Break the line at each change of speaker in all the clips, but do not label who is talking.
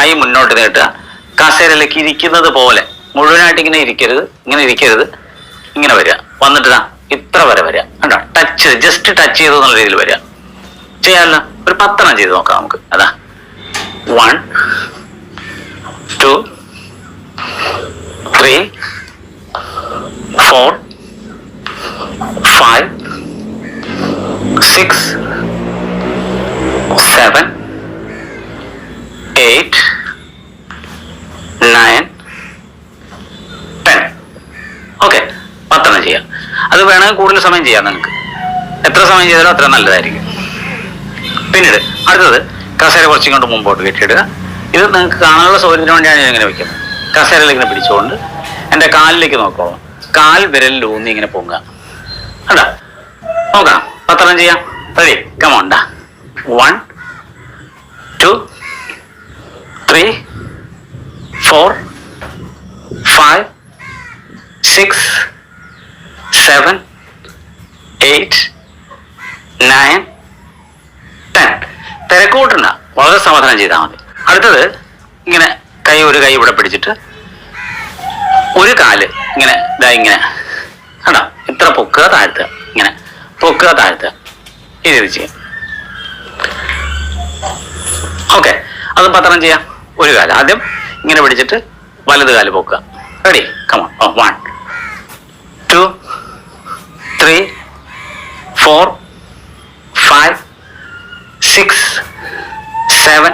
കൈ മുന്നോട്ട് നീട്ടുക. കസേരയിലേക്ക് ഇരിക്കുന്നത് പോലെ മുഴുവനായിട്ട് ഇങ്ങനെ ഇരിക്കരുത്, ഇങ്ങനെ വരിക. വന്നിട്ട് ഇത്ര വരെ വരിക. കണ്ടോ, ടച്ച്, ജസ്റ്റ് ടച്ച് ചെയ്തു എന്നുള്ള രീതിയിൽ വരിക. ചെയ്യാമല്ലോ. ഒരു 10 ചെയ്ത് നോക്കാം നമുക്ക്. അതാ 1 2 3 4 5 6 7 8 9 10. ഓക്കെ, 10 ചെയ്യാം. അത് വേണമെങ്കിൽ കൂടുതൽ സമയം ചെയ്യാം. നിങ്ങൾക്ക് എത്ര സമയം ചെയ്താലും അത്ര നല്ലതായിരിക്കും. പിന്നീട് അടുത്തത് കസേര കുറച്ചും കൊണ്ട് മുമ്പോട്ട് കെട്ടിയിടുക. ഇത് നിങ്ങൾക്ക് കാണാനുള്ള സൗകര്യത്തിന് വേണ്ടിയാണ് ഞാൻ ഇങ്ങനെ വെക്കുന്നത്. കസേരയിൽ ഇങ്ങനെ പിടിച്ചുകൊണ്ട് എൻ്റെ കാലിലേക്ക് നോക്കണം. കാൽ വിരലിൽ ഊന്നി ഇങ്ങനെ പൊങ്ങുക. അതാ നോക്കാം. 10 ചെയ്യാം. റെഡി, കമോണ്ടാ. 1 2 3 4 5 6 7 8 9 10. തിരക്കൂട്ടണ്ട, വളരെ സമാധാനം ചെയ്താൽ മതി. അടുത്തത് ഇങ്ങനെ ഒരു കൈ ഇവിടെ പിടിച്ചിട്ട് ഒരു കാല് ഇങ്ങനെ കണ്ടോ, ഇത്ര പൊക്കുക താഴ്ത്തുക, ഇങ്ങനെ പൊക്കുക താഴ്ത്തുക, ഇത് ചെയ്യാം. ഓക്കെ, അത് 10 ചെയ്യാം. ഒരു കാല് ആദ്യം ഇങ്ങനെ പിടിച്ചിട്ട് വലത് കാല് പൊക്കുക. Ready, come on. 1 2 3 4 5 6 7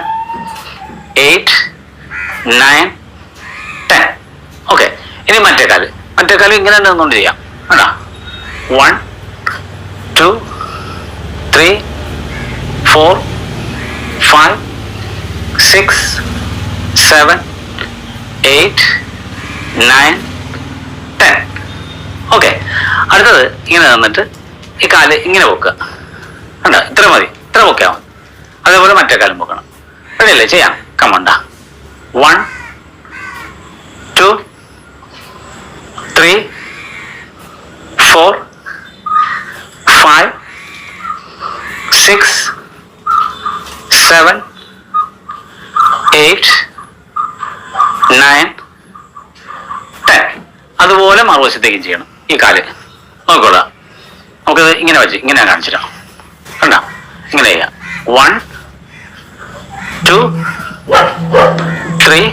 8 9 10. ഓക്കെ, ഇനി മറ്റേ കാല് ഇങ്ങനെ നിന്നുകൊണ്ട് ചെയ്യാം. കേട്ടോ, 1 2 3 4 5 6 7 8 9 10. ഓക്കെ, അടുത്തത് ഇങ്ങനെ നിന്നിട്ട് ഈ കാല് ഇങ്ങനെ പൊക്കുക. കണ്ടോ, ഇത്ര മതി, ഇത്ര പൊക്കിയാൽ മതി. അതേപോലെ മറ്റേ കാലം പൊക്കണം. റെഡിയല്ലേ? ചെയ്യാം. കമണ്ടാ. 1 2 3 4 5 6 7 8 9 10. അതുപോലെ മറുവശത്തേക്കും ചെയ്യണം. ഈ കാല് നോക്കോളാം. നമുക്കിത് ഇങ്ങനെ വെച്ച് ഇങ്ങനെ കാണിച്ചിടാം. കണ്ട, ഇങ്ങനെ ചെയ്യാം. 1 2 3